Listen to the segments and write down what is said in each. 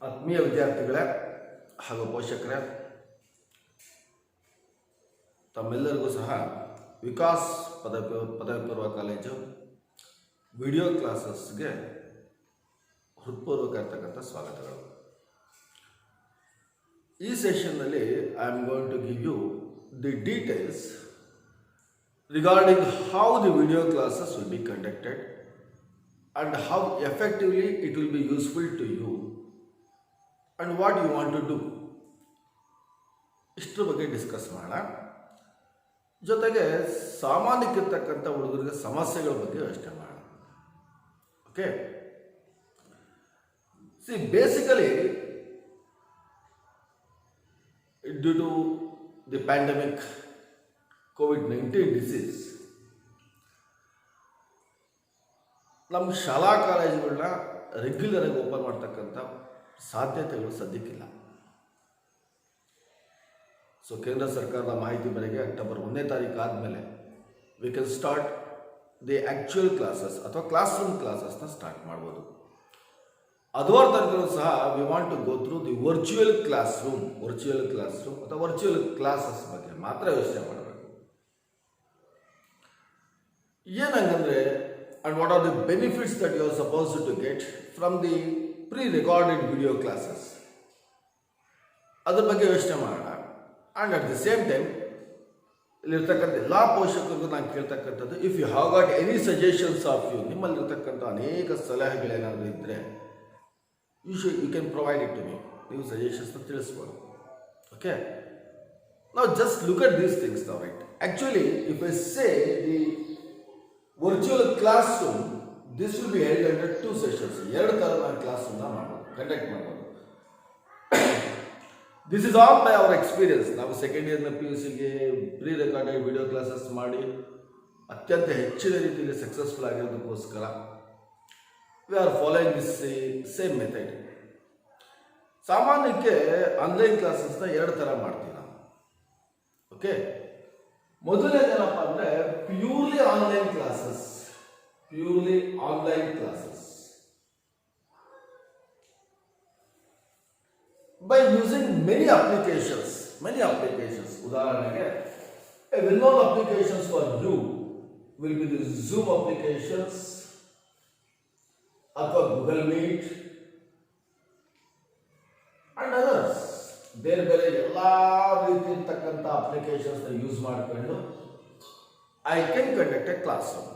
ಆತ್ಮೀಯ ವಿದ್ಯಾರ್ಥಿಗಳೇ ಹಾಗೂ ಪೋಷಕರೇ, ತಮ್ಮೆಲ್ಲರಿಗೂ ಸಹ ವಿಕಾಸ್ ಪದವಿ ಪೂರ್ವ ಕಾಲೇಜು ವಿಡಿಯೋ ಕ್ಲಾಸಸ್ಗೆ ಹೃತ್ಪೂರ್ವಕ ಇರ್ತಕ್ಕಂಥ ಸ್ವಾಗತಗಳು. ಈ ಸೆಷನ್ನಲ್ಲಿ I am going to give you the details regarding how the video classes will be conducted and how effectively it will be useful to you and what you want to do. ಇಷ್ಟರ ಬಗ್ಗೆ discuss ಮಾಡೋಣ. ಜೊತೆಗೆ ಸಾಮಾನ್ಯಕ್ಕಿರ್ತಕ್ಕಂಥ ಹುಡುಗರಿಗೆ ಸಮಸ್ಯೆಗಳ ಬಗ್ಗೆ ಯೋಚನೆ ಮಾಡೋಣ. Okay, see basically due to the pandemic COVID-19 disease ನಮ್ಮ ಶಾಲಾ ಕಾಲೇಜುಗಳನ್ನ ರೆಗ್ಯುಲರಾಗಿ ಓಪನ್ ಮಾಡ್ತಕ್ಕಂಥ ಸಾಧ್ಯತೆಗಳು ಸದ್ಯಕ್ಕಿಲ್ಲ. ಸೊ ಕೇಂದ್ರ ಸರ್ಕಾರದ ಮಾಹಿತಿ ಮೇರೆಗೆ ಅಕ್ಟೋಬರ್ 1ನೇ ತಾರೀಕು ಆದಮೇಲೆ we can start the actual classes ಅಥವಾ ಕ್ಲಾಸ್ ರೂಮ್ ಕ್ಲಾಸಸ್ನ ಸ್ಟಾರ್ಟ್ ಮಾಡ್ಬೋದು. ಅದರ ತನಕ ಸಹ we want to go through the virtual class room ಅಥವಾ ವರ್ಚುವಲ್ ಕ್ಲಾಸಸ್ ಬಗ್ಗೆ ಮಾತ್ರ ಯೋಚನೆ ಮಾಡಬೇಕು. ಏನಂಗಂದರೆ and what are the benefits that you are supposed to get from the pre-recorded video classes, ಅದ್ರ ಬಗ್ಗೆ ಯೋಚನೆ ಮಾಡೋಣ. And at the same time ಇಲ್ಲಿರ್ತಕ್ಕಂಥ ಎಲ್ಲ ಪೋಷಕರಿಗೂ ನಾನು ಕೇಳ್ತಕ್ಕಂಥದ್ದು, if you have got any suggestions of you, ನಿಮ್ಮಲ್ಲಿರ್ತಕ್ಕಂಥ ಅನೇಕ ಸಲಹೆಗಳೇನಾದರೂ ಇದ್ದರೆ you can provide it to me. ನೀವು ಸಜೆಷನ್ಸ್ನ ತಿಳಿಸ್ಬೋದು. ಓಕೆ, ನಾವು just look at these things ನಾವು right. Actually if I say the virtual class room, this will be held under 2 sessions. 2 ಥರ ನಾನು ಕ್ಲಾಸ್ ರೂಮ್ನ ಕಂಡಕ್ಟ್ ಮಾಡ್ಬೋದು. This is all by our experience. ನಾವು ಸೆಕೆಂಡ್ ಇಯರ್ನ PUCಗೆ ಪ್ರೀ ರೆಕಾರ್ಡೆಡ್ ವಿಡಿಯೋ ಕ್ಲಾಸಸ್ ಮಾಡಿ ಅತ್ಯಂತ ಹೆಚ್ಚಿನ ರೀತಿಯಲ್ಲಿ ಸಕ್ಸಸ್ಫುಲ್ ಆಗಿರೋದಕ್ಕೋಸ್ಕರ we are following this same method. ಸಾಮಾನ್ಯಕ್ಕೆ ಆನ್ಲೈನ್ ಕ್ಲಾಸಸ್ನ 2 ಥರ ಮಾಡ್ತೀವಿ ನಾವು. ಓಕೆ, ಮೊದಲನೇದೇನಪ್ಪ ಅಂದರೆ purely online classes. By using many applications. ಉದಾಹರಣೆಗೆ a well known applications for you will be the zoom applications ಅಥವಾ ಗೂಗಲ್ ಮೀಟ್ ಅಂಡ್ ಅದರ್ಸ್. ಬೇರೆ ಬೇರೆ ಎಲ್ಲ ರೀತಿ ಇರ್ತಕ್ಕಂಥ ಅಪ್ಲಿಕೇಶನ್ಸ್ನ ಯೂಸ್ ಮಾಡಿಕೊಂಡು I can conduct a class room.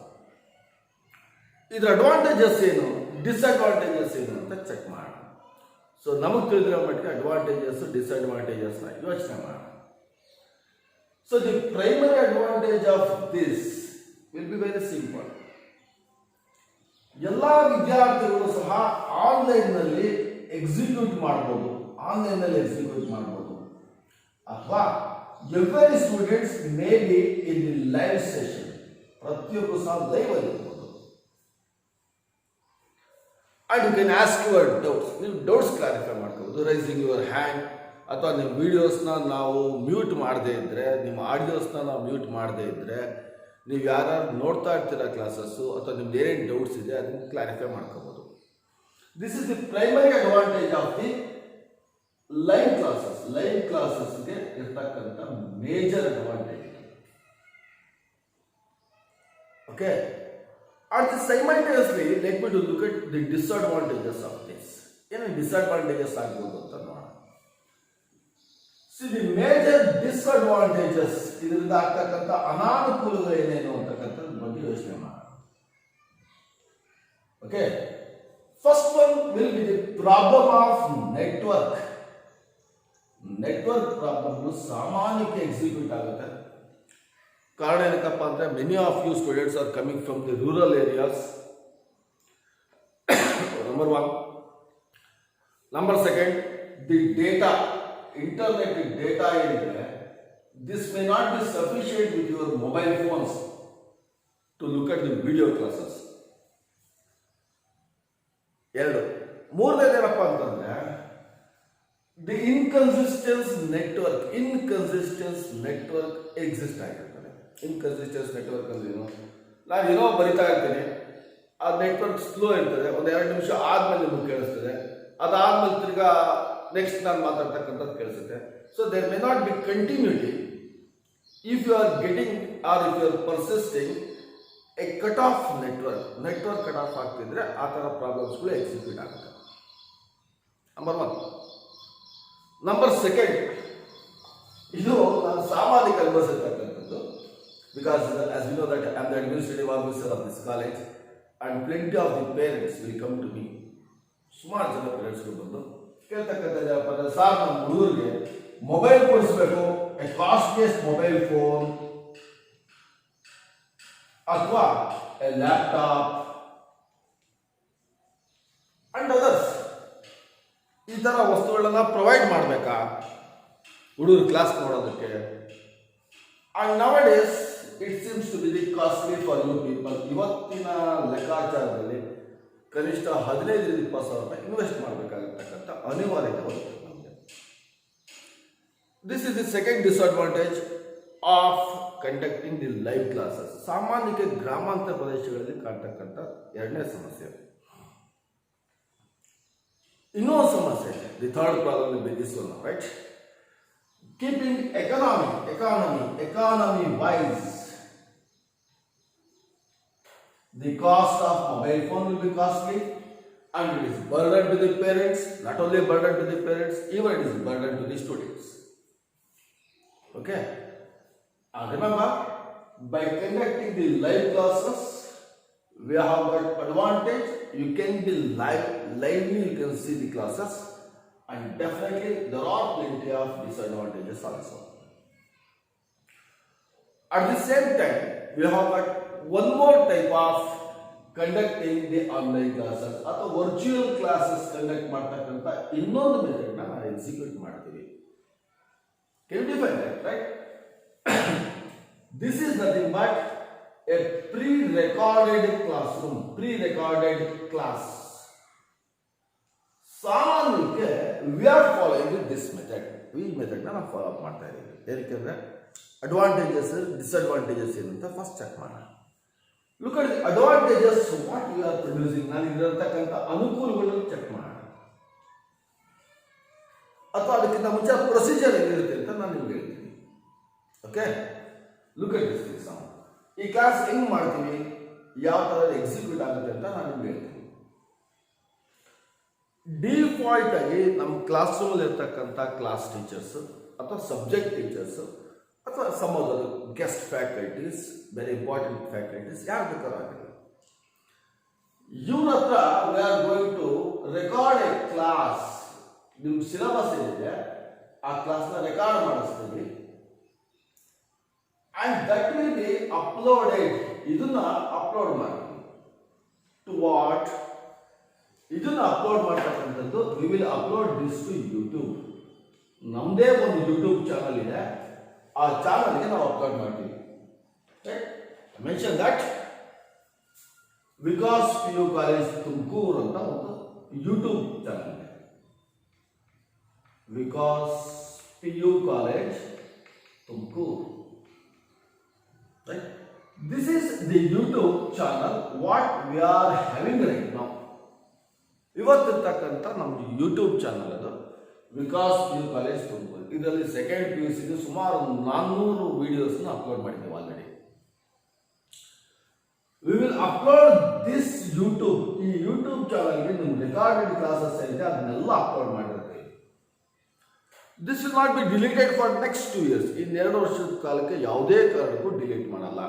ಇದರ ಅಡ್ವಾಂಟೇಜಸ್ ಏನು, ಡಿಸ್ಅಡ್ವಾಂಟೇಜಸ್ ಏನು ಅಂತ ಚೆಕ್ ಮಾಡೋಣ. ಸೊ ನಮಗೆ ತಿಳಿದಿರೋ ಮಟ್ಟಿಗೆ ಅಡ್ವಾಂಟೇಜಸ್ ಡಿಸ್ಅಡ್ವಾಂಟೇಜಸ್ನ ಯೋಚನೆ ಮಾಡೋಣ. So the primary advantage of this will be very simple. ಎಲ್ಲ ವಿದ್ಯಾರ್ಥಿಗಳು ಸಹ ಆನ್ಲೈನ್ನಲ್ಲಿ ಎಕ್ಸಿಕ್ಯೂಟ್ ಮಾಡ್ಬೋದು ಅಥವಾ every students may be in the live session. ಪ್ರತಿಯೊಬ್ಬರು ಸಹ ಲೈವ್ ಅಲ್ಲಿ ಇರ್ಬೋದು. And you can ask your doubts. ನೀವು ಡೌಟ್ಸ್ ಕ್ಲಾರಿಫೈ ಮಾಡ್ಕೋಬೋದು ರೈಸಿಂಗ್ ಯುವರ್ ಹ್ಯಾಂಡ್. ಅಥವಾ ನಿಮ್ಮ ವಿಡಿಯೋಸ್ನ ನಾವು ಮ್ಯೂಟ್ ಮಾಡದೇ ಇದ್ದರೆ, ನಿಮ್ಮ ಆಡಿಯೋಸ್ನ ನಾವು ಮ್ಯೂಟ್ ಮಾಡದೇ ಇದ್ದರೆ, ನೀವು ಯಾರು ನೋಡ್ತಾ ಇರ್ತೀರ ಕ್ಲಾಸಸ್ಸು ಅಥವಾ ನಿಮ್ದು ಏನೇನು ಡೌಟ್ಸ್ ಇದೆ ಅದನ್ನು ಕ್ಲಾರಿಫೈ ಮಾಡ್ಕೋಬೋದು. This is the primary advantage of the live ಕ್ಲಾಸಸ್ಗೆ ಇರ್ತಕ್ಕಂಥ major advantage. Okay, and simultaneously let me to look at the disadvantages of this. ಏನು ಡಿಸ್ಅಡ್ವಾಂಟೇಜಸ್ ಆಗ್ಬೋದು ಅಂತ ನೋಡೋಣ. ದಿ ಮೇಜರ್ ಡಿಸ್ಅಡ್ವಾಂಟೇಜಸ್, ಇದರಿಂದ ಆಗ್ತಕ್ಕಂಥ ಅನಾನುಕೂಲಗಳು ಏನೇನು ಅಂತಕ್ಕಂಥದ್ರ ಬಗ್ಗೆ ಯೋಚನೆ ಮಾಡೋಣ. Okay, first one will be the problem of network problem ಸಾಮಾನ್ಯಕ್ಕೆ ಎಕ್ಸಿಕ್ಯೂಟ್ ಆಗುತ್ತೆ. ಕಾರಣ ಏನಕ್ಕಪ್ಪ ಅಂದರೆ many of you students are coming from the rural areas, number 1. Number 2, the data, internet data ಏನಿದೆ, this may not be sufficient with your mobile phones to look at the video classes. 2. ಮೂರನೇದೇನಪ್ಪ ಅಂತಂದರೆ the inconsistence network exist ಆಗಿರ್ತದೆ. Inconsistence network ಅಂದ್ರೆ ಏನು? ನಾನು ಬರಿತಾ ಇರ್ತೀನಿ, ಆ ನೆಟ್ವರ್ಕ್ ಸ್ಲೋ ಇರ್ತದೆ, 1-2 ನಿಮಿಷ ಆದಮೇಲೆ ನಿಮಗೆ ಕೇಳಿಸ್ತದೆ, ಅದಾದ್ಮೇಲೆ ತಿರ್ಗಾ ನೆಕ್ಸ್ಟ್ ನಾನು ಮಾತಾಡ್ತಕ್ಕಂಥದ್ದು ಕೇಳಿಸುತ್ತೆ. So there may not be continuity if you are getting or if you are persisting a cut off network cut off ಆಗ್ತಿದ್ರೆ ಆ ಥರ ಪ್ರಾಬ್ಲಮ್ಸ್ಗಳು ಎಕ್ಸಿಕ್ಯೂಟ್ ಆಗುತ್ತೆ. ನಂಬರ್ 1. ನಂಬರ್ 2, ಇದು ನಾನು ಸಾಮಾನ್ಯ ಅನುಭವಿಸಿರ್ತಕ್ಕಂಥದ್ದು. Because as you know that I am the administrative officer of this college and plenty of the parents will come to me. ಸುಮಾರು ಜನ ಪೇರೆಂಟ್ಸ್ಗಳು ಬಂದು ಕೇಳ್ತಕ್ಕಂಥ ಸಾರ್ ನಮ್ಮ ಹುಡುಗರಿಗೆ ಮೊಬೈಲ್ ಕೊಡಿಸ್ಬೇಕು, ಎ ಕಾಸ್ಟ್ಲಿಯೆಸ್ಟ್ ಮೊಬೈಲ್ ಫೋನ್ ಅಥವಾ ಎ ಲ್ಯಾಪ್ಟಾಪ್ ಅಂಡ್ ಅದರ್ಸ್, ಈ ಥರ ವಸ್ತುಗಳನ್ನ ಪ್ರೊವೈಡ್ ಮಾಡಬೇಕಾ ಹುಡುಗರು ಕ್ಲಾಸ್ ನೋಡೋದಕ್ಕೆ. And nowadays it seems to be the costly for you people. ಇವತ್ತಿನ ಲೆಕ್ಕಾಚಾರದಲ್ಲಿ ಕನಿಷ್ಠ 15,000-20,000 ರೂಪಾಯಿ ಇನ್ವೆಸ್ಟ್ ಮಾಡಬೇಕಾಗಿರ್ತಕ್ಕಂಥ ಅನಿವಾರ್ಯತೆ ಬರುತ್ತೆ ನಮಗೆ. This is the second disadvantage of conducting the live classes. ಸಾಮಾನ್ಯಕ್ಕೆ ಗ್ರಾಮಾಂತರ ಪ್ರದೇಶಗಳಲ್ಲಿ ಕಾಣ್ತಕ್ಕಂಥ ಎರಡನೇ ಸಮಸ್ಯೆ. ಇನ್ನೊಂದು ಸಮಸ್ಯೆ, the third problem will be this one, right? Keeping economy wise, the cost of mobile phone will be costly and it is burden to the parents. Not only burden to the parents, even it is burden to the students. Okay, and remember, by conducting the live classes we have got advantage. You can be lively, you can see the classes, and definitely there are plenty of disadvantages also. At the same time, we have got one more type of conducting the online classes ಅಥವಾ virtual classes conduct ಮಾಡ್ತಕ್ಕಂಥ ಇನ್ನೊಂದು method ನ ನಾವು execute ಮಾಡ್ತೀವಿ. Can you define that, right? This is nothing but a pre-recorded classroom, pre-recorded class. ಸಾಮಾನ್ಯಕ್ಕೆ we are following this method. ಈ method ನಾವು follow up ಮಾಡ್ತಾ ಇದ್ದೀವಿ. ಯಾಕೆಂದ್ರೆ ಅಡ್ವಾಂಟೇಜಸ್ ಡಿಸ್ಅಡ್ವಾಂಟೇಜಸ್ ಏನಂತ ಫಸ್ಟ್ ಚೆಕ್ ಮಾಡೋಣ. Look at the advantages, what you are producing. ನಾನು ಇರತಕ್ಕಂಥ ಅನುಕೂಲಗಳನ್ನು ಚೆಕ್ ಮಾಡೋಣ, ಅಥವಾ ಅದಕ್ಕಿಂತ ಮುಂಚೆ ಪ್ರೊಸೀಜರ್ ಹೆಂಗಿರುತ್ತೆ ಅಂತ ನಾನು ನಿಮ್ಗೆ ಹೇಳ್ತೀನಿ. Okay, look at this example. ಈ ಕ್ಲಾಸ್ ಹೆಂಗ್ ಮಾಡ್ತೀವಿ, ಯಾವ ಥರ ಎಕ್ಸಿಕ್ಯೂಟ್ ಆಗುತ್ತೆ ಅಂತ ನಾನು ನಿಮ್ಗೆ ಹೇಳ್ತೀನಿ. ಡಿಫಾಲ್ಟ್ ಆಗಿ ನಮ್ಮ ಕ್ಲಾಸ್ ರೂಮಲ್ಲಿ ಇರ್ತಕ್ಕಂಥ ಕ್ಲಾಸ್ ಟೀಚರ್ಸ್ ಅಥವಾ ಸಬ್ಜೆಕ್ಟ್ ಟೀಚರ್ಸ್ ಅಥವಾ some other guest faculties, very important faculties, ಯಾರು ಬೇಕಾದ್ರೂ ಆಗಿಲ್ಲ, ಇವ್ರ ಹತ್ರ we are going to record a class. ನಿಮ್ಮ ಸಿಲೆಬಸ್ ಏನಿದೆ ಆ ಕ್ಲಾಸ್ನ ರೆಕಾರ್ಡ್ ಮಾಡಿಸ್ತೀವಿ. And that will be uploaded. ಇದನ್ನ ಅಪ್ಲೋಡ್ ಮಾಡ್ತೀವಿ. To what? ಇದನ್ನ ಅಪ್ಲೋಡ್ ಮಾಡ್ತಕ್ಕಂಥದ್ದು we will upload this to YouTube. ನಮ್ಮದೇ ಒಂದು ಯೂಟ್ಯೂಬ್ ಚಾನಲ್ ಇದೆ, ಆ ಚಾನಲ್ಗೆ ನಾವು ಅಪ್ಲೋಡ್ ಮಾಡ್ತೀವಿ. Mention that Vikas PU college Tumakuru ಅಂತ ಒಂದು ಯೂಟ್ಯೂಬ್ ಚಾನಲ್ ಇದೆ. Vikas PU college Tumakuru. This is the YouTube channel what we are having right now. ಇವತ್ತಿರ್ತಕ್ಕಂಥ ನಮ್ದು ಯೂಟ್ಯೂಬ್ ಚಾನಲ್ ಅದು ವಿಕಾಸ್ PU ಕಾಲೇಜ್ ತುಮಕೂರು. ಇದರಲ್ಲಿ ಸೆಕೆಂಡ್ PUC ಸುಮಾರು 400 ವಿಡಿಯೋಸ್ನ ಅಪ್ಲೋಡ್ ಮಾಡಿದ್ದೇವೆ already. V will upload this YouTube. ಈ YouTube ಚಾನಲ್ಗೆ ನಿಮ್ಮ ರೆಕಾರ್ಡೆಡ್ ಕ್ಲಾಸಸ್ ಇದೆ ಅದನ್ನೆಲ್ಲ ಅಪ್ಲೋಡ್ ಮಾಡಿರ್ತೀವಿ. This will not be deleted for next 2 years. ಇನ್ನು 2 ವರ್ಷದ ಕಾಲಕ್ಕೆ ಯಾವುದೇ ಕಾರಣಕ್ಕೂ ಡಿಲೀಟ್ ಮಾಡಲ್ಲ.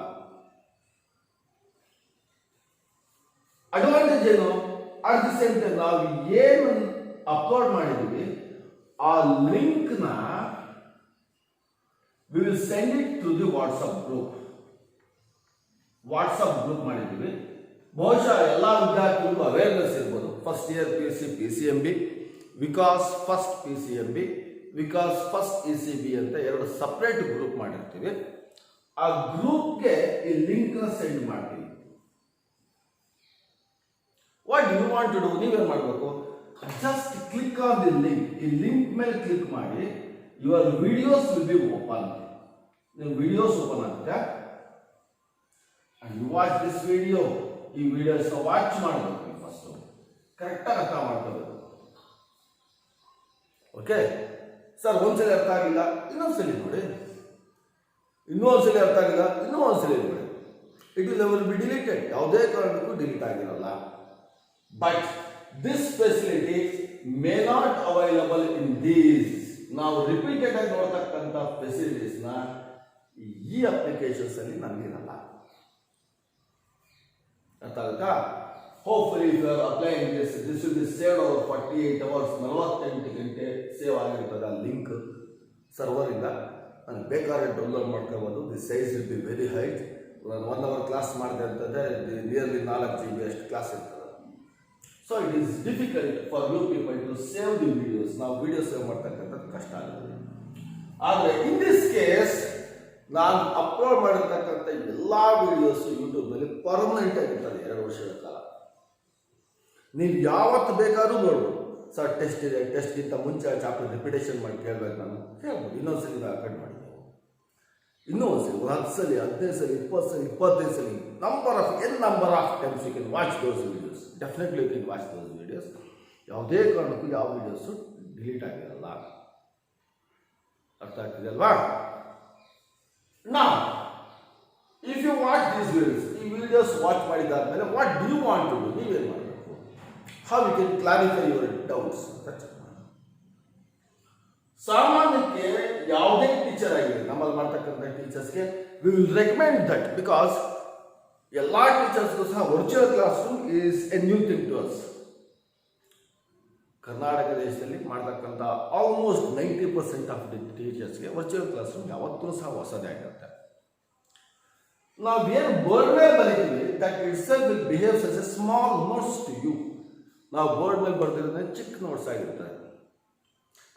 ಅಡ್ವಾಂಟೇಜ್ ಏನು? ಅಟ್ ದಿ ಸೇಮ್ ಟೈಮ್ ನಾವು ಏನು ಅಪ್ಲೋಡ್ ಮಾಡಿದ್ದೀವಿ ಆ ಲಿಂಕ್ನ we will send it to the WhatsApp group. WhatsApp group ಮಾಡಿದ್ದೀವಿ. ಬಹುಶಃ ಎಲ್ಲ ವಿದ್ಯಾರ್ಥಿಗಳಿಗೂ ಅವೇರ್ನೆಸ್ ಇರ್ಬೋದು. First year PUC PCMB, Vikas first PCMB, Vikas first ECB ಅಂತ 2 ಸಪ್ರೇಟ್ ಗ್ರೂಪ್ ಮಾಡಿರ್ತೀವಿ. ಆ ಗ್ರೂಪ್ಗೆ ಈ ಲಿಂಕ್ನ ಸೆಂಡ್ ಮಾಡ್ತೀವಿ. What you want to do? ನೀವೇನು ಮಾಡಬೇಕು? Just click on the link. ಈ ಲಿಂಕ್ ಮೇಲೆ ಕ್ಲಿಕ್ ಮಾಡಿ your videos will be open. ನಿಮ್ಮ ವಿಡಿಯೋಸ್ ಓಪನ್ ಆಗುತ್ತೆ. And you watch this video. ಈ ವಿಡಿಯೋಸ್ನ ವಾಚ್ ಮಾಡಬೇಕು. ಫಸ್ಟ್ ಕರೆಕ್ಟಾಗಿ ಅರ್ಥ ಮಾಡ್ಕೋಬೇಕು. ಓಕೆ ಸರ್ ಒಂದ್ಸಲಿ ಅರ್ಥ ಆಗಿಲ್ಲ ಇನ್ನೊಂದ್ಸಲಿ ನೋಡಿ, ಇನ್ನೊಂದ್ಸಲಿ ಅರ್ಥ ಆಗಿಲ್ಲ ಇನ್ನೂ ಒಂದ್ಸಲಿ ನೋಡಿ. ಇಟ್ ವಿಲ್ ಬಿ ಡಿಲೀಟೆಡ್, ಯಾವುದೇ ಕಾರಣಕ್ಕೂ ಡಿಲೀಟ್ ಆಗಿರಲ್ಲ. But this facility may not available in these. ನಾವು ರಿಪೀಟೆಡ್ ಆಗಿ ನೋಡ್ತಕ್ಕಂಥ ಫೆಸಿಲಿಟೀಸ್ನ ಈ ಅಪ್ಲಿಕೇಶನ್ಸ್ ಅಲ್ಲಿ ನಮಗಿರಲ್ಲ. ಅರ್ಥ ಆಗುತ್ತಾ? Hopefully if you are applying this will be saved over 48 hours, 48 ಗಂಟೆ ಸೇವ್ ಆಗಿರ್ತದೆ ಆ ಲಿಂಕ್ ಸರ್ವರಿಂದ. ನಾನು ಬೇಕಾದ್ರೆ ಡೌನ್ಲೋಡ್ ಮಾಡ್ಕೋಬೋದು. The size will be very height. 1 hour class ಮಾಡಿದೆ ಅಂತಂದರೆ ನಿಯರ್ಲಿ 4 GB ಅಷ್ಟು ಕ್ಲಾಸ್ ಇರ್ತದೆ. So it is difficult for you people to save the videos. ನಾವು ವಿಡಿಯೋ ಸೇವ್ ಮಾಡ್ತಕ್ಕಂಥದ್ದು ಕಷ್ಟ ಆಗುತ್ತೆ. ಆದರೆ ಇನ್ ದಿಸ್ ಕೇಸ್ ನಾನು ಅಪ್ಲೋಡ್ ಮಾಡಿರ್ತಕ್ಕಂಥ ಎಲ್ಲ ವಿಡಿಯೋಸು ಯೂಟ್ಯೂಬ್ನಲ್ಲಿ ಪರ್ಮನೆಂಟ್ ಆಗಿರ್ತದೆ 2 ವರ್ಷಗಳ ಕಾಲ. ನೀವು ಯಾವತ್ತು ಬೇಕಾದ್ರೂ ನೋಡ್ಬೋದು. ಸರ್ ಟೆಸ್ಟ್ ಇದೆ, ಟೆಸ್ಟ್ಗಿಂತ ಮುಂಚೆ ಚಾಪ್ಟರ್ ರಿಪಿಟೇಷನ್ ಮಾಡಿ ಕೇಳಬೇಕು, ನಾನು ಹೇಳ್ಬೋದು. ಇನ್ನೊಂದ್ಸಲಿ ಅಟೆಂಡ್ ಮಾಡಿ, ಇನ್ನೂ ಒಂದ್ಸಲಿ 10 ಸಲ, 15 ಸಲ, 20 ಸಲ, 25 ಸಲ, number of times you can watch those videos. Definitely you can watch those videos. ಯಾವುದೇ ಕಾರಣಕ್ಕೂ ಯಾವ ವಿಡಿಯೋಸು ಡಿಲೀಟ್ ಆಗಿರಲ್ಲ. ಅರ್ಥ ಆಗ್ತಿದೆ ಅಲ್ವಾ? ನಾ if you watch these videos, ಈ ವಿಡಿಯೋಸ್ ವಾಚ್ ಮಾಡಿದಾದ್ಮೇಲೆ what do you want to do? ನೀವೇನು ಮಾಡಬೇಕು? How you can clarify your doubts ಅಂತ ಚೆಕ್ ಮಾಡಿ. ಸಾಮಾನ್ಯಕ್ಕೆ ಯಾವುದೇ ಟೀಚರ್ ಆಗಿದೆ, ನಮ್ಮಲ್ಲಿ ಮಾಡ್ತಕ್ಕಂಥ ಟೀಚರ್ಸ್ಗೆ we will recommend that, because ಎಲ್ಲ ಟೀಚರ್ಸ್ಗೂ ಸಹ virtual class room is a new thing to us. Karnataka ದೇಶದಲ್ಲಿ ಮಾಡ್ತಕ್ಕಂಥ ಆಲ್ಮೋಸ್ಟ್ 90% ಆಫ್ ದಿ ಟೀಚರ್ಸ್ಗೆ ವರ್ಚುವಲ್ ಕ್ಲಾಸ್ ರೂಮ್ ಯಾವತ್ತೂ ಸಹ ಹೊಸದೇ ಆಗಿರುತ್ತೆ. ನಾವೇನು ಬೋರ್ಡ್ ಮೇಲೆ ಬರೀತೀವಿ that it's will behaves as a small notes to you. ನಾವು ಬೋರ್ಡ್ ಮೇಲೆ ಬರ್ತಿರೋದ್ರೆ ಚಿಕ್ಕ ನೋಟ್ಸ್ ಆಗಿರ್ತಾರೆ.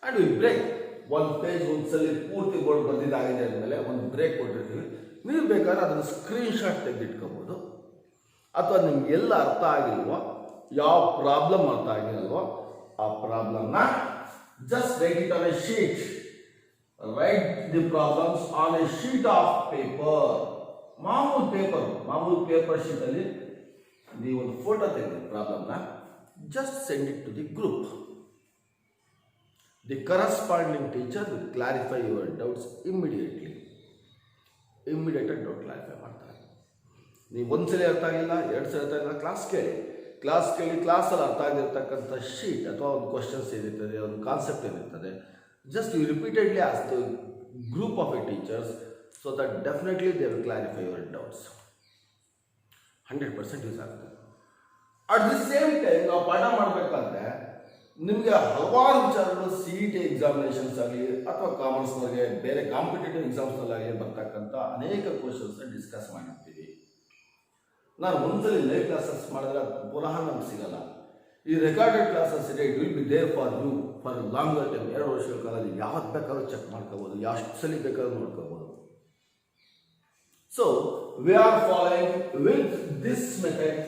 ಆ್ಯಂಡ್ ವಿಲ್ ಬ್ರೇಕ್ ಒಂದು ಪೇಜ್ ಒಂದ್ಸಲಿ ಪೂರ್ತಿ ಬೋರ್ಡ್ ಬಂದಿದ್ದಾಗಿದೆ ಅಂದಮೇಲೆ ಒಂದು ಬ್ರೇಕ್ ಕೊಟ್ಟಿರ್ತೀವಿ. ನೀವು ಬೇಕಾದ್ರೆ ಅದನ್ನು ಸ್ಕ್ರೀನ್ಶಾಟ್ ತೆಗೆದಿಟ್ಕೋಬೋದು. ಅಥವಾ ನಿಮ್ಗೆ ಎಲ್ಲ ಅರ್ಥ ಆಗಿಲ್ವೋ, ಯಾವ ಪ್ರಾಬ್ಲಮ್ ಅರ್ಥ ಆಗಿಲ್ವೋ ಆ ಪ್ರಾಬ್ಲಮ್ನ just write it on a sheet. Write the problems on a sheet of paper. ಮಾಮೂಲು ಪೇಪರ್ ಶೀಟಲ್ಲಿ ನೀವು ಒಂದು ಫೋಟೋ ತೆಗೆದು ಪ್ರಾಬ್ಲಮ್ನ just send it to the group. The corresponding teacher will clarify your doubts immediately. Immediate doubt clarify ಮಾಡ್ತಾರೆ. ನೀವು ಒಂದ್ಸಲಿ ಅರ್ಥ ಆಗಿಲ್ಲ, 2 ಸಲ ಅರ್ಥ ಆಗಿಲ್ಲ, ಕ್ಲಾಸ್ ಕೇಳಿ ಕ್ಲಾಸಲ್ಲಿ ಅರ್ಥ ಆಗಿರ್ತಕ್ಕಂಥ ಶೀಟ್ ಅಥವಾ ಒಂದು ಕ್ವಶನ್ಸ್ ಏನಿರ್ತದೆ, ಒಂದು ಕಾನ್ಸೆಪ್ಟ್ ಏನಿರ್ತದೆ, just you repeatedly ask the group of a teachers so that definitely they will clarify your doubts. 100% use ಆಗುತ್ತೆ. ಅಟ್ ದಿ ಸೇಮ್ ಟೈಮ್ ನಾವು ಪಾಠ ಮಾಡಬೇಕಾದ್ರೆ ನಿಮಗೆ ಹಲವಾರು ವಿಚಾರಗಳು CET ಎಕ್ಸಾಮಿನೇಷನ್ಸ್ ಆಗಲಿ ಅಥವಾ ಕಾಮರ್ಸ್ನವ್ರಿಗೆ ಬೇರೆ ಕಾಂಪಿಟೇಟಿವ್ ಎಕ್ಸಾಮ್ಸ್ನಲ್ಲಾಗಲಿ ಬರ್ತಕ್ಕಂಥ ಅನೇಕ ಕ್ವಶನ್ಸ್ನ ಡಿಸ್ಕಸ್ ಮಾಡಿರ್ತೀವಿ. ನಾನು ಒಂದ್ಸಲಿ ಲೈವ್ ಕ್ಲಾಸಸ್ ಮಾಡಿದ್ರೆ ಪುನಃ ನಮ್ಗೆ ಸಿಗಲ್ಲ. ಈ ರೆಕಾರ್ಡೆಡ್ ಕ್ಲಾಸಸ್ ಇದೆ, it will be there for you for longer time. 2 ವರ್ಷಗಳ ಕಾಲದಲ್ಲಿ ಯಾವ್ದು ಬೇಕಾದ್ರೂ ಚೆಕ್ ಮಾಡ್ಕೋಬೋದು, ಎಷ್ಟು ಸಲ ಬೇಕಾದ್ರೂ ನೋಡ್ಕೋಬೋದು. So we are following with this method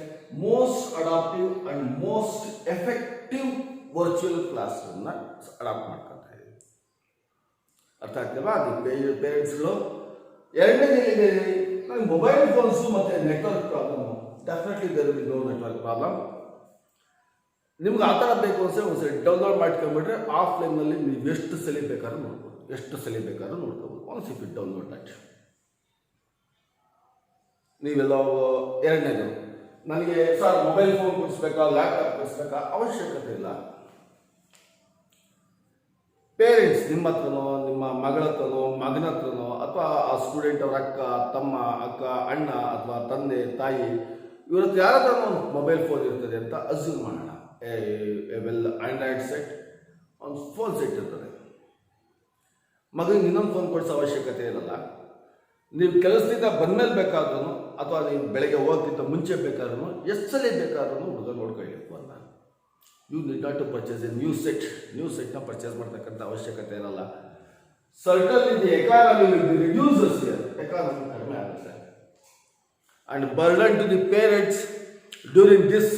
most adaptive and most effective virtual class ರೂಮ್ನ ಅಡಾಪ್ಟ್ ಮಾಡ್ಕೊತಾ ಇದ್ದೀವಿ. ಅರ್ಥ ಆಗ್ತಲ್ವಾ? ಪೇರೆಂಟ್ಸ್ಗಳು ಎರಡನೇದೇನಿದೆ, ನನಗೆ ಮೊಬೈಲ್ ಫೋನ್ಸು ಮತ್ತು network problem. Definitely there will be no network problem. ನಿಮ್ಗೆ ಆ ಥರ ಬೇಕು ಅನ್ಸೆ ಒಂದ್ಸರಿ ಡೌನ್ಲೋಡ್ ಮಾಡ್ಕೊಂಡ್ಬಿಟ್ರೆ ಆಫ್ಲೈನಲ್ಲಿ ನೀವು ಎಷ್ಟು ಸಲ ಬೇಕಾದ್ರೂ ನೋಡ್ಕೋಬೋದು. Once if it download that. ನೀವೆಲ್ಲ ಎರಡನೇದು, ನನಗೆ ಸರ್ ಮೊಬೈಲ್ ಫೋನ್ ಕೊಡಿಸ್ಬೇಕಾ, ಲ್ಯಾಪ್ಟಾಪ್ ಕೊಡಿಸ್ಬೇಕಾ, ಅವಶ್ಯಕತೆ ಇಲ್ಲ. ಪೇರೆಂಟ್ಸ್ ನಿಮ್ಮ ಹತ್ರನೋ, ನಿಮ್ಮ ಮಗಳ ಹತ್ರನೋ, ಮಗನ ಹತ್ರನೋ, ಅಥವಾ ಆ ಸ್ಟೂಡೆಂಟ್ ಅವ್ರ ಅಕ್ಕ, ತಮ್ಮ, ಅಕ್ಕ, ಅಣ್ಣ ಅಥವಾ ತಂದೆ, ತಾಯಿ, ಇವ್ರ ಹತ್ರ ಯಾರ ಹತ್ರ ಒಂದು ಮೊಬೈಲ್ ಫೋನ್ ಇರ್ತದೆ ಅಂತ ಅಸ್ಯೂಮ್ ಮಾಡೋಣ. ವೆಲ್ ಆಂಡ್ರಾಯ್ಡ್ ಸೆಟ್, ಒಂದು ಫೋನ್ ಸೆಟ್ ಇರ್ತದೆ. ಮಗನಿಗೆ ಇನ್ನೊಂದು ಫೋನ್ ಕೊಡಿಸೋ ಅವಶ್ಯಕತೆ ಇರಲ್ಲ. ನೀವು ಕೆಲಸದಿಂದ ಬಂದಮೇಲೆ ಬೇಕಾದ್ರೂ ಅಥವಾ ನೀವು ಬೆಳಗ್ಗೆ ಹೋಗೋಕ್ಕಿಂತ ಮುಂಚೆ ಬೇಕಾದ್ರೂ ಎಷ್ಟು ಸಲ ಬೇಕಾದ್ರೂ ಹುಡುಗ ನೋಡ್ಕೊಳ್ಳಿ ಫೋನ್ನ. You need not to purchase a new ಸೆಟ್ನ ಪರ್ಚೇಸ್ ಮಾಡ್ತಕ್ಕಂಥ ಅವಶ್ಯಕತೆ ಇರಲ್ಲ. Certainly the economy will be reduces here. Economy ಕಡಿಮೆ ಆಗುತ್ತೆ. And burden to the parents during this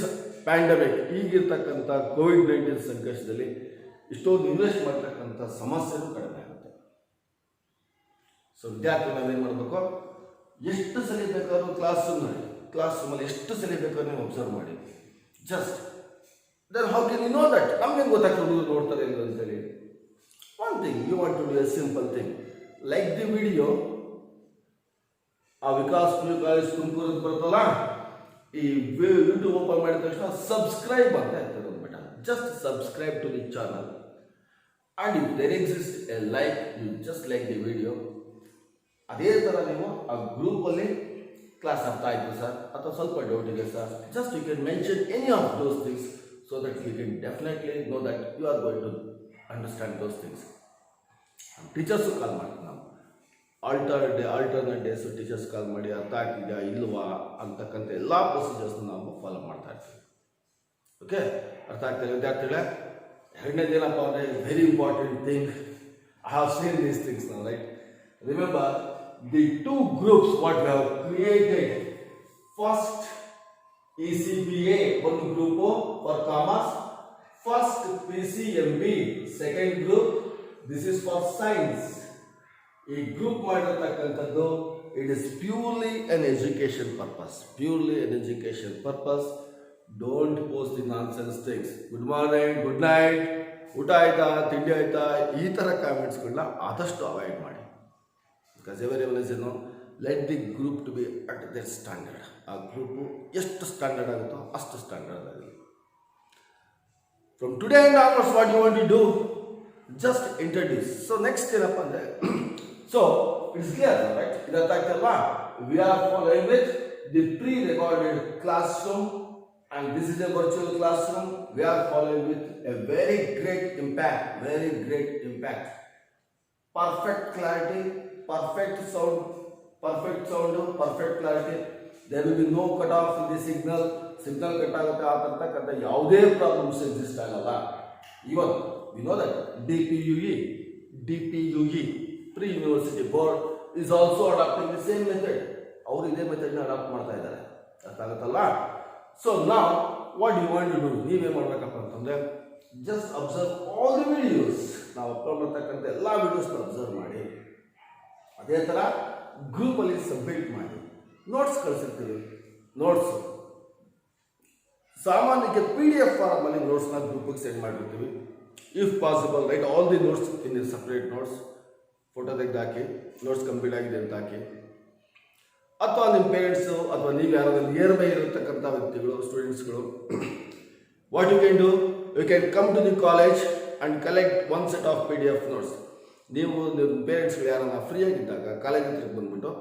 pandemic. ಈಗಿರ್ತಕ್ಕಂಥ COVID-19 ಸಂಕಷ್ಟದಲ್ಲಿ ಇಷ್ಟೊಂದು ಇನ್ವೆಸ್ಟ್ ಮಾಡ್ತಕ್ಕಂಥ ಸಮಸ್ಯೆನೂ ಕಡಿಮೆ ಆಗುತ್ತೆ. ಸೊ ವಿದ್ಯಾರ್ಥಿ ನಾವೇನು ಮಾಡಬೇಕು, ಎಷ್ಟು ಸಲ ಬೇಕಾದ್ರೂ ಕ್ಲಾಸ್ ರೂಮಲ್ಲಿ ಎಷ್ಟು ಸಲ ಬೇಕಾದ್ರೂ ನೀವು ಅಬ್ಸರ್ವ್ ಮಾಡಿ. Just then how can you know that? ನಮ್ಗೆ ಗೊತ್ತಾಗ್ತದೆ ಹುಡುಗರು ನೋಡ್ತಾರೆ ಇಲ್ಲ ಅಂತೇಳಿ. One thing, you want to do a simple thing. Like the video, ಆ Vikas P U college Tumakuru ಬರುತ್ತಲ್ಲ, ಈ ಯೂಟ್ಯೂಬ್ ಓಪನ್ ಮಾಡಿದ ತಕ್ಷಣ ಸಬ್ಸ್ಕ್ರೈಬ್ ಅಂತ ಇರ್ತದೆ ಬೇಟ. Just subscribe to the channel and if there exist a like, you just like the video. ಅದೇ ಥರ ನೀವು ಆ ಗ್ರೂಪಲ್ಲಿ ಕ್ಲಾಸ್ ಅರ್ಥ ಆಯಿತು ಸರ್ ಅಥವಾ ಸ್ವಲ್ಪ ಡೌಟ್ ಇದೆ sir, just you can mention any of those things so that you can definitely know that you are going to understand those things. Teachers call ಮಾಡ್ತೀವಿ ನಾವು, ಆಲ್ಟರ್ನೇಟ್ ಡೇಸು ಟೀಚರ್ಸ್ ಕಾಲ್ ಮಾಡಿ ಅರ್ಥ ಆಗ್ತಿದೆಯಾ ಇಲ್ವಾ ಅಂತಕ್ಕಂಥ ಎಲ್ಲ ಪ್ರೊಸೀಜರ್ಸ್ನ ನಾವು ಫಾಲೋ ಮಾಡ್ತಾ ಇರ್ತೀವಿ. ಓಕೆ, ಅರ್ಥ ಆಗ್ತಿದೆ ವಿದ್ಯಾರ್ಥಿಗಳೇ? ಎರಡನೇದೇನಪ್ಪ ಅಂದರೆ very important thing, I have seen these things now, right? Remember the two groups what we have created. First ECPA, one group for commerce. First PCMB, second group. This is for science. A group ಮಾಡಿರತಕ್ಕಂಥದ್ದು, it is purely an education purpose. Purely an education purpose. Don't post the nonsense things. Good morning, good night, ಊಟ ಆಯ್ತಾ, ತಿಂಡಿ ಆಯ್ತಾ, ಈ ಥರ ಕಾಮೆಂಟ್ಸ್ಗಳನ್ನ ಆದಷ್ಟು avoid ಮಾಡಿ. Because everyone is, let the group to be at their standard. ಆ group ಎಷ್ಟು ಸ್ಟ್ಯಾಂಡರ್ಡ್ ಆಗುತ್ತೋ ಅಷ್ಟು ಸ್ಟ್ಯಾಂಡರ್ಡ್ ಆಗಲಿ. From today and onwards, what you want to do, just introduce. So next ಏನಪ್ಪ ಅಂದರೆ, so it's clear, right? ಇದು ಅರ್ಥ ಆಗ್ತಲ್ವಾ? We are following with the pre-recorded classroom and this is a virtual classroom. We are following with a very great impact, perfect clarity, perfect sound, perfect clarity. There will be no cut off in the signal cut ಆಗುತ್ತೆ ಅಂತಕ್ಕಂಥ ಯಾವುದೇ problems exist ಆಗಲ್ಲ. Even we know that DPUE pre university board is also adapting the same method. ಅವರು ಇದೇ ಮೆಥಡ್ನ adapt ಮಾಡ್ತಾ ಇದ್ದಾರೆ, ಅರ್ಥ ಆಗುತ್ತಲ್ಲ? ಸೊ ನಾವು what you want to do, ನೀವೇನು ಮಾಡಬೇಕಪ್ಪ ಅಂತಂದರೆ, just observe all the videos. ನಾವು ಅಪ್ಲೋಡ್ ಮಾಡ್ತಕ್ಕಂಥ ಎಲ್ಲ ವಿಡಿಯೋಸ್ನ ಅಬ್ಸರ್ವ್ ಮಾಡಿ, ಅದೇ ಥರ ಗ್ರೂಪಲ್ಲಿ ಸಬ್ಮಿಟ್ ಮಾಡಿ. ನೋಟ್ಸ್ ಕಳಿಸಿರ್ತೀವಿ, ನೋಟ್ಸು ಸಾಮಾನ್ಯಕ್ಕೆ PDF ಫಾರ್ಮಲ್ಲಿ ನೋಟ್ಸ್ನ ಗ್ರೂಪಿಗೆ ಸೆಂಡ್ ಮಾಡಿರ್ತೀವಿ. If possible, right all the notes in the separate notes, photo ತೆಗೆದು ಹಾಕಿ, ನೋಟ್ಸ್ ಕಂಪ್ಲೀಟ್ ಆಗಿದೆ ಅಂತ ಹಾಕಿ. ಅಥವಾ ನಿಮ್ಮ ಪೇರೆಂಟ್ಸು ಅಥವಾ ನೀವು ಯಾರಾದರೂ ನಿಯರ್ ಬೈ ಇರತಕ್ಕಂಥ ವ್ಯಕ್ತಿಗಳು, ಸ್ಟೂಡೆಂಟ್ಸ್ಗಳು, what you can do, you can come to the college and collect one set of PDF notes. ನೀವು ನಿಮ್ಮ ಪೇರೆಂಟ್ಸ್ಗಳು ಯಾರನ್ನ ಫ್ರೀ ಆಗಿದ್ದಾಗ ಕಾಲೇಜ್ ಹತ್ರಕ್ಕೆ ಬಂದುಬಿಟ್ಟು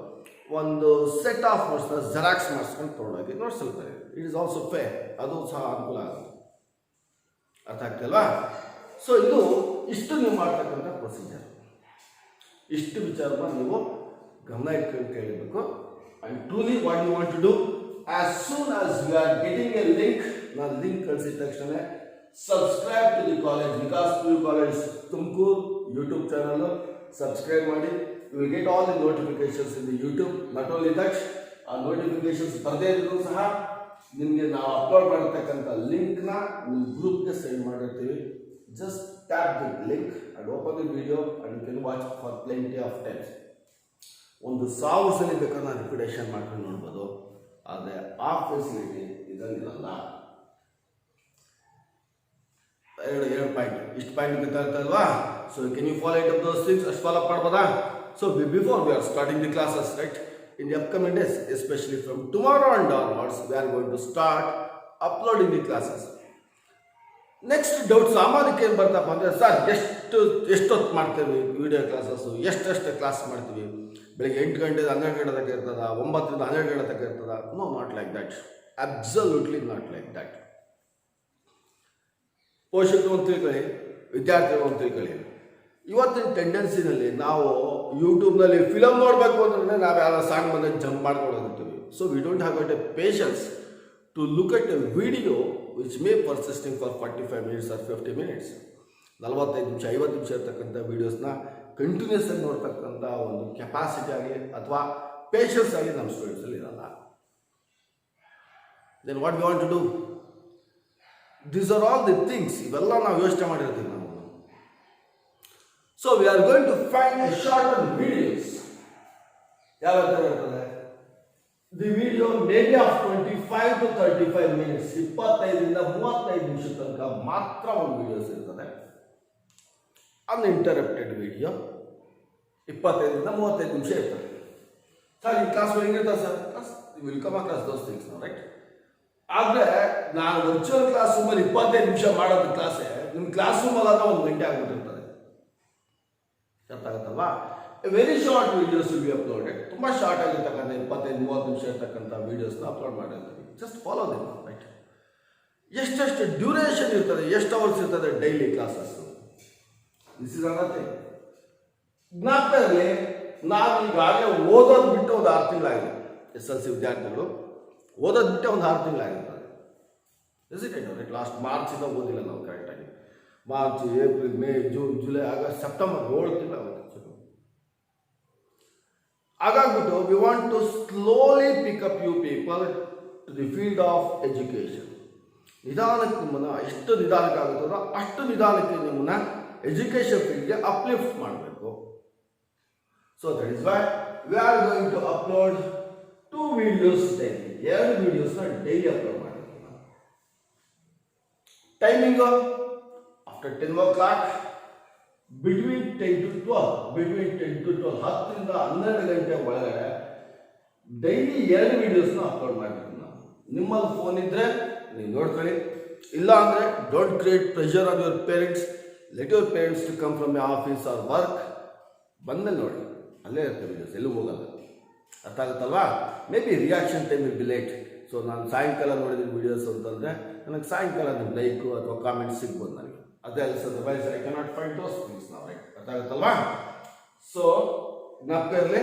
ಒಂದು ಸೆಟ್ ಆಫ್ ನೋಟ್ಸ್ನ ಜೆರಾಕ್ಸ್ ಮಾಡಿಸ್ಕೊಂಡು ತೊಗೊಂಡೋಗಿ ನೋಟ್ಸ್ ಹೇಳ್ತಾರೆ. ಇಟ್ ಈಸ್ ಆಲ್ಸೋ ಫೇರ್, ಅದು ಸಹ ಅನುಕೂಲ ಆಗುತ್ತೆ, ಅರ್ಥ ಆಗ್ತಿಲ್ವಾ? ಸೊ ಇದು ಇಷ್ಟು ನೀವು ಮಾಡ್ತಕ್ಕಂಥ ಪ್ರೊಸೀಜರ್. ಇಷ್ಟು ವಿಚಾರನ ನೀವು ಗಮನ ಇಟ್ಕೊಂಡು ಕೇಳಬೇಕು. And truly what you want to do, as soon as you are getting a link, ನಾನು ಲಿಂಕ್ ಕಳಿಸಿದ ತಕ್ಷಣ subscribe to the college, Vikas P U college Tumakuru YouTube channel subscribe ಮಾಡಿ. You will get all the notifications in the YouTube. Not only that, ಆ notifications ಬರದೇ ಇದ್ರೂ ಸಹ ನಿಮಗೆ ನಾವು ಅಪ್ಲೋಡ್ ಮಾಡಿರ್ತಕ್ಕಂಥ ಲಿಂಕ್ನ ನಿಮ್ಮ ಗ್ರೂಪ್ಗೆ ಸೆಂಡ್ ಮಾಡಿರ್ತೀವಿ. Just tap the link and open the video and you can watch for plenty of times. 1,000 ಸಲ ಬೇಕಾದ್ರೆ ನಾನು ರಿಪಿಟೇಷನ್ ಮಾಡ್ಕೊಂಡು ನೋಡ್ಬೋದು, ಆದರೆ ಆ ಫೆಸಿಲಿಟಿ ಇದರಲ್ಲಿರಲ್ಲ. ಎರಡು ಪಾಯಿಂಟ್, ಇಷ್ಟು ಪಾಯಿಂಟ್ ಗೊತ್ತಾಗ್ತಾ ಇಲ್ವಾ? So can you follow it up those things, ಅಷ್ಟು ಫಾಲೋ ಅಪ್ ಮಾಡ್ಬೋದಾ? So before we are starting the classes, right, in the upcoming days, especially from tomorrow and onwards, we are going to start uploading the classes. Next doubt ಸಾಮಾನ್ಯಕ್ಕೆ ಏನು ಬರ್ತಪ್ಪ ಅಂದರೆ, sir ಎಷ್ಟೊತ್ತು ಮಾಡ್ತೀವಿ video classes, ಎಷ್ಟೆಷ್ಟು class ಮಾಡ್ತೀವಿ, ಬೆಳಗ್ಗೆ 8 ಗಂಟೆಯಿಂದ 12 ಗಂಟೆ ತನಕ ಇರ್ತದ, 9ರಿಂದ 12 ಗಂಟೆ ತನಕ ಇರ್ತದ? No, not like that, absolutely not like that. ಪೋಷಕರು ಅಂತ ತಿಳ್ಕೊಳ್ಳಿ, ವಿದ್ಯಾರ್ಥಿಗಳು ಅಂತ ತಿಳ್ಕೊಳ್ಳಿ, ಇವತ್ತಿನ ಟೆಂಡೆನ್ಸಿನಲ್ಲಿ ನಾವು ಯೂಟ್ಯೂಬ್ನಲ್ಲಿ ಫಿಲಮ್ ನೋಡಬೇಕು ಅಂದ್ರೆ ನಾವು ಯಾರೋ ಸಾಂಗ್ ಬಂದಾಗ ಜಂಪ್ ಮಾಡ್ಕೊಂಡು ಹೋಗ್ತೀವಿ. So we don't have got a patience to look at a video which may persisting for 45 minutes or 50 minutes. 45 ನಿಮಿಷ 50 ನಿಮಿಷ ಇರ್ತಕ್ಕಂಥ ವೀಡಿಯೋಸ್ನ ಕಂಟಿನ್ಯೂಸ್ ಆಗಿ ನೋಡ್ತಕ್ಕಂಥ ಒಂದು ಕೆಪಾಸಿಟಿ ಆಗಲಿ ಅಥವಾ ಪೇಷನ್ಸ್ ಆಗಲಿ ನಮ್ಮ ಸ್ಟೂಡೆಂಟ್ಸಲ್ಲಿ ಇರಲ್ಲ. Then what we want to do, these are all the things, ಇವೆಲ್ಲ ನಾವು ಯೋಚನೆ ಮಾಡಿರ್ತೀವಿ ನಾವು. So we are going to find a shorter videos. ಯಾವ ಥರ ಇರ್ತದೆ? The video may be of 25 to 35 minutes, 25 ರಿಂದ 35 ನಿಮಿಷ ತನಕ ಮಾತ್ರ ಒಂದು ವಿಡಿಯೋಸ್ ಇರ್ತದೆ. ಅನ್ಇಂಟರಪ್ಟೆಡ್ ವಿಡಿಯೋ 25-35 ನಿಮಿಷ ಇರ್ತದೆ. ಸರ್ ಈ ಕ್ಲಾಸ್ ಹೆಂಗಿರ್ತದೆ sir? Class will come across those things ನಾವು, ರೈಟ್? ಆದರೆ ನಾನು ವರ್ಚುವಲ್ ಕ್ಲಾಸ್ ರೂಮಲ್ಲಿ 25 ನಿಮಿಷ ಮಾಡೋದು ಕ್ಲಾಸೇ ನಿಮ್ಮ ಕ್ಲಾಸ್ ರೂಮಲ್ಲಾದ್ರೆ 1 ಗಂಟೆ ಆಗಿಬಿಟ್ಟಿರ್ತದೆ. ಅರ್ಥ ಆಗುತ್ತಲ್ವಾ? Very short videos will be uploaded. ತುಂಬ ಶಾರ್ಟ್ ಆಗಿರ್ತಕ್ಕಂಥ 25-30 ನಿಮಿಷ ಇರ್ತಕ್ಕಂಥ ವೀಡಿಯೋಸ್ನ ಅಪ್ಲೋಡ್ ಮಾಡಿರ್ತೀವಿ. Just follow them, right? ಎಷ್ಟೆಷ್ಟು ಡ್ಯೂರೇಷನ್ ಇರ್ತದೆ, ಎಷ್ಟು ಅವರ್ಸ್ ಇರ್ತದೆ daily classes. This is anything. ಜ್ಞಾಪಕ ಇರಲಿ, ನಾವು ಈಗಾಗಲೇ ಓದೋದು ಬಿಟ್ಟು ಒಂದು 6 ತಿಂಗಳಾಗಿದೆ. SLC ವಿದ್ಯಾರ್ಥಿಗಳು ಓದೋದು ಬಿಟ್ಟೆ ಒಂದು 6 ತಿಂಗಳಾಗಿರ್ತದೆ. ರೈಟ್? ಲಾಸ್ಟ್ ಮಾರ್ಚಿಂದ ಓದಿಲ್ಲ ನಾವು ಕರೆಕ್ಟಾಗಿ. March, April, May, June, July, August, September 7 ತಿಂಗಳಾಗುತ್ತೆ. ಹಾಗಾಗ್ಬಿಟ್ಟು we want to slowly pick up you people to the field of education. ನಿಧಾನಕ್ಕೆ ನಿಮ್ಮನ್ನು ಎಷ್ಟು ನಿಧಾನಕ್ಕಾಗುತ್ತದೋ ಅಷ್ಟು ನಿಧಾನಕ್ಕೆ ನಿಮ್ಮನ್ನ ಎಜುಕೇಷನ್ ಫೀಲ್ಡ್ಗೆ ಅಪ್ಲಿಫ್ಟ್ ಮಾಡಬೇಕು. So that is why we are going to upload 2 videos daily. 2 ವಿಡಿಯೋಸ್ನ ಡೈಲಿ ಅಪ್ಲೋಡ್ ಮಾಡಬೇಕು ನಾವು. Timing after 10 o'clock, between 10 to 12, 10ರಿಂದ 12 ಗಂಟೆ ಒಳಗಡೆ ಡೈಲಿ 2 ವಿಡಿಯೋಸ್ನ ಅಪ್ಲೋಡ್ ಮಾಡಬೇಕು ನಾವು. ನಿಮ್ಮಲ್ಲಿ ಫೋನ್ ಇದ್ದರೆ ನೀವು ನೋಡ್ಕೊಳ್ಳಿ, ಇಲ್ಲ ಅಂದರೆ don't create pressure on your parents. Let your parents to come from office or work. ಬಂದಲ್ಲಿ ನೋಡಿ, ಅಲ್ಲೇ ಇರ್ತದೆ ವಿಡಿಯೋಸ್, ಎಲ್ಲೂ ಹೋಗಲ್ಲ. ಅರ್ಥ ಆಗುತ್ತಲ್ವಾ? May be reaction time will be late. So ನಾನು ಸಾಯಂಕಾಲ ನೋಡಿದ ವಿಡಿಯೋಸ್ ಅಂತಂದರೆ ನನಗೆ ಸಾಯಂಕಾಲ ನಿಮ್ಮ ಲೈಕು ಅಥವಾ ಕಾಮೆಂಟ್ಸ್ ಸಿಗ್ಬೋದು ನನಗೆ. ಅದೇ otherwise I cannot find those things ನಾವು, ರೈಟ್? ಅರ್ಥ ಆಗುತ್ತಲ್ವಾ? ಸೊ ಜ್ಞಾಪಕ ಇರಲಿ,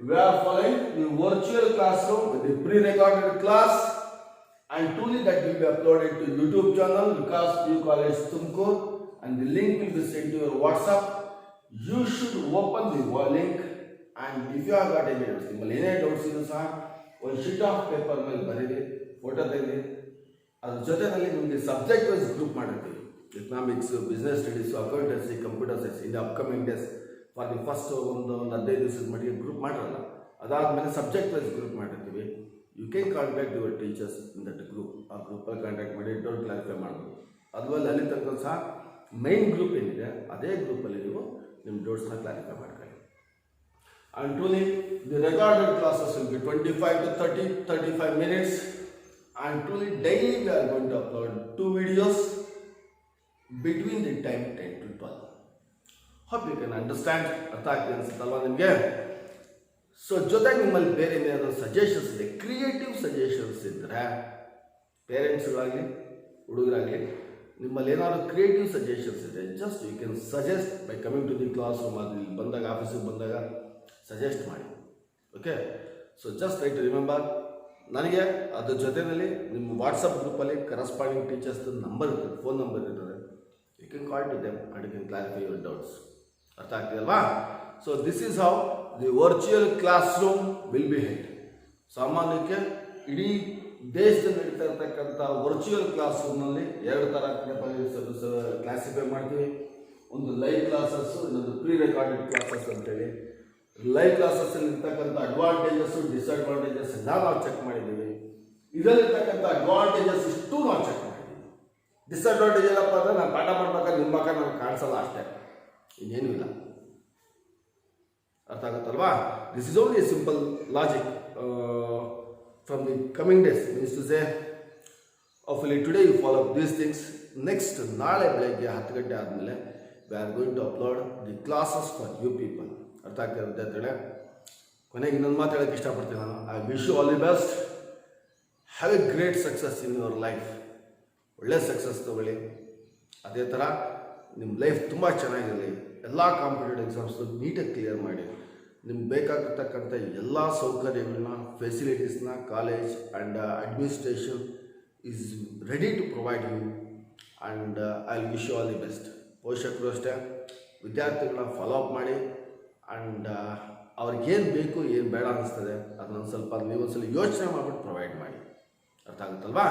we are following the virtual class room with the pre recorded class and truly that will be uploaded to YouTube channel Vikas PU College Tumkur, and the link will be sent to your WhatsApp. You should open the link, and if you have got any doubts, ನಿಮ್ಮಲ್ಲಿ ಏನೇ doubts ಇದ್ರೂ ಸಹ ಒಂದು sheet of paper ಮೇಲೆ ಬರೀರಿ, photo ತೆಗೆದಿ. ಅದ್ರ ಜೊತೆಯಲ್ಲಿ ನಿಮಗೆ ಸಬ್ಜೆಕ್ಟ್ ವೈಸ್ ಗ್ರೂಪ್ ಮಾಡಿರ್ತೀವಿ. Economics, business studies, accountancy, computer science. In the upcoming days for the first ಒಂದು 15 ದಿವಸದ ಮಟ್ಟಿಗೆ ಗ್ರೂಪ್ ಮಾಡಿರಲ್ಲ. ಅದಾದಮೇಲೆ ಸಬ್ಜೆಕ್ಟ್ ವೈಸ್ ಗ್ರೂಪ್ ಮಾಡಿರ್ತೀವಿ. You can contact your teachers in that group. ಆ ಗ್ರೂಪಲ್ಲಿ ಕಾಂಟ್ಯಾಕ್ಟ್ ಮಾಡಿ ಡೌಟ್ ಕ್ಲಾರಿಫೈ ಮಾಡಬೇಕು. ಅದುವಲ್ಲ ಅಲ್ಲಿ ತನಕ ಸಹ ಮೈನ್ ಗ್ರೂಪ್ ಏನಿದೆ ಅದೇ ಗ್ರೂಪಲ್ಲಿ ನೀವು ನಿಮ್ಮ ಡೌಟ್ಸ್ನ ಕ್ಲಾರಿಫೈ ಮಾಡ್ಕೊಳ್ಳಿ. And truly the recorded classes will be 25 to 35 minutes. And truly daily we are going to upload 2 videos between the time 10 to 12. Hope you can understand. ಅರ್ಥ ಆಗ್ತದೆ ಅನ್ಸುತ್ತಲ್ವಾ ನಿಮಗೆ? ಸೊ ಜೊತೆಗೆ ನಿಮ್ಮಲ್ಲಿ ಬೇರೆ ಏನಾದರೂ ಸಜೆಷನ್ಸ್ ಇದೆ, ಕ್ರಿಯೇಟಿವ್ ಸಜೆಷನ್ಸ್ ಇದ್ದರೆ, ಪೇರೆಂಟ್ಸ್ಗಳಾಗಲಿ ಹುಡುಗರಾಗಲಿ, ನಿಮ್ಮಲ್ಲಿ ಏನಾದರೂ ಕ್ರಿಯೇಟಿವ್ ಸಜೆಷನ್ಸ್ ಇದೆ, just you can suggest by coming to the class room. ಅದು ಇಲ್ಲಿ ಬಂದಾಗ, ಆಫೀಸಿಗೆ ಬಂದಾಗ ಸಜೆಸ್ಟ್ ಮಾಡಿ. Okay? So just try to remember, ನನಗೆ ಅದ್ರ ಜೊತೆಯಲ್ಲಿ ನಿಮ್ಮ ವಾಟ್ಸಪ್ ಗ್ರೂಪಲ್ಲಿ ಕರೆಸ್ಪಾಂಡಿಂಗ್ ಟೀಚರ್ಸ್ದು ನಂಬರ್ ಇರ್ತದೆ, ಫೋನ್ ನಂಬರ್ ಇರ್ತದೆ. You can call to them and you can clarify your doubts. ಅರ್ಥ ಆಗ್ತಿದಲ್ವಾ? So this is how the virtual class room will be held. ಸಾಮಾನ್ಯಕ್ಕೆ ಇಡೀ ದೇಶದಲ್ಲಿ ನಡೀತಾ ಇರ್ತಕ್ಕಂಥ ವರ್ಚುವಲ್ ಕ್ಲಾಸ್ ರೂಮ್ನಲ್ಲಿ 2 ಥರ ಕ್ಲಾಸಿಫೈ ಮಾಡ್ತೀವಿ. ಒಂದು ಲೈವ್ ಕ್ಲಾಸಸ್ಸು, ಇನ್ನೊಂದು ಪ್ರೀ ರೆಕಾರ್ಡೆಡ್ ಕ್ಲಾಸಸ್ ಅಂತೇಳಿ. ಲೈವ್ ಕ್ಲಾಸಸ್ಸಲ್ಲಿ ಇರ್ತಕ್ಕಂಥ ಅಡ್ವಾಂಟೇಜಸ್ಸು, ಡಿಸ್ಅಡ್ವಾಂಟೇಜಸ್ ಎಲ್ಲ ನಾವು ಚೆಕ್ ಮಾಡಿದ್ದೀವಿ. ಇದರಲ್ಲಿರ್ತಕ್ಕಂಥ ಅಡ್ವಾಂಟೇಜಸ್ ಇಷ್ಟು ನಾವು ಚೆಕ್ ಮಾಡಿದ್ದೀವಿ. ಡಿಸ್ಅಡ್ವಾಂಟೇಜ್ ಏನಪ್ಪ ಅಂದರೆ ನಾನು ಪಾಠ ಮಾಡ್ಬೇಕಾದ್ರೆ ನಿಮ್ಮ ಪಕ್ಕ ನನಗೆ ಕಾಣಿಸಲ್ಲ, ಅಷ್ಟೇ, ಇನ್ನೇನೂ ಇಲ್ಲ. ಅರ್ಥ ಆಗುತ್ತಲ್ವಾ? This is only a simple logic from the coming days. Means to say of late today you follow these things. Next ನಾಳೆ ಬೆಳಗ್ಗೆ 10 ಗಂಟೆ ಆದಮೇಲೆ we are going to upload the classes for you people. ಅರ್ಥ ಆಗ್ತಿದೆ ವಿದ್ಯಾರ್ಥಿಗಳೇ? ಕೊನೆಗೆ ಇನ್ನೊಂದು ಮಾತು ಹೇಳೋಕ್ಕೆ ಇಷ್ಟಪಡ್ತೀನಿ ನಾನು. I wish you all the best. Have a great success in your life. ಒಳ್ಳೆ ಸಕ್ಸಸ್ ತಗೊಳ್ಳಿ. ಅದೇ ಥರ ನಿಮ್ಮ ಲೈಫ್ ತುಂಬ ಚೆನ್ನಾಗಿರಲಿ. ಎಲ್ಲ ಕಾಂಪಿಟೇಟಿವ್ ಎಕ್ಸಾಮ್ಸ್ದು ನೀಟಾಗಿ ಕ್ಲಿಯರ್ ಮಾಡಿ. ನಿಮ್ಗೆ ಬೇಕಾಗಿರ್ತಕ್ಕಂಥ ಎಲ್ಲ ಸೌಕರ್ಯಗಳನ್ನ, ಫೆಸಿಲಿಟೀಸ್ನ college and administration is ready to provide you. And I wish you all the best. ಪೋಷಕರು ಅಷ್ಟೇ ವಿದ್ಯಾರ್ಥಿಗಳನ್ನ ಫಾಲೋ ಅಪ್ ಮಾಡಿ. ಆ್ಯಂಡ್ ಅವ್ರಿಗೇನು ಬೇಕು, ಏನು ಬೇಡ ಅನ್ನಿಸ್ತದೆ ಅದನ್ನೊಂದು ಸ್ವಲ್ಪ ನೀವೊಂದ್ಸಲ ಯೋಚನೆ ಮಾಡಿಬಿಟ್ಟು ಪ್ರೊವೈಡ್ ಮಾಡಿ. ಅರ್ಥ ಆಗುತ್ತಲ್ವಾ?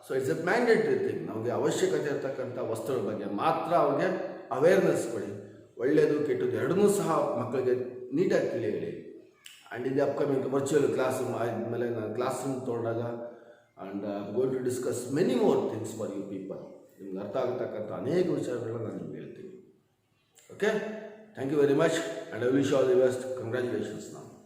So it's a mandatory thing. ನಮಗೆ ಅವಶ್ಯಕತೆ ಇರ್ತಕ್ಕಂಥ ವಸ್ತುಗಳ ಬಗ್ಗೆ ಮಾತ್ರ ಅವ್ರಿಗೆ ಅವೇರ್ನೆಸ್ ಕೊಡಿ. ಒಳ್ಳೆಯದು ಕೆಟ್ಟದ್ದು ಎರಡನ್ನೂ ಸಹ ಮಕ್ಕಳಿಗೆ ನೀಟಾಗಿ ತಿಳಿಯಲಿ. And in the upcoming virtual class room ಆದಮೇಲೆ ನಾನು ಕ್ಲಾಸ್ ರೂಮ್ ತೊಗೊಂಡಾಗ and going to discuss many more things for you people. ನಿಮ್ಗೆ ಅರ್ಥ ಆಗತಕ್ಕಂಥ ಅನೇಕ ವಿಚಾರಗಳನ್ನ ನಾನು ನಿಮ್ಗೆ ಹೇಳ್ತೀನಿ. Okay, thank you very much, and I wish you all the best. Congratulations now.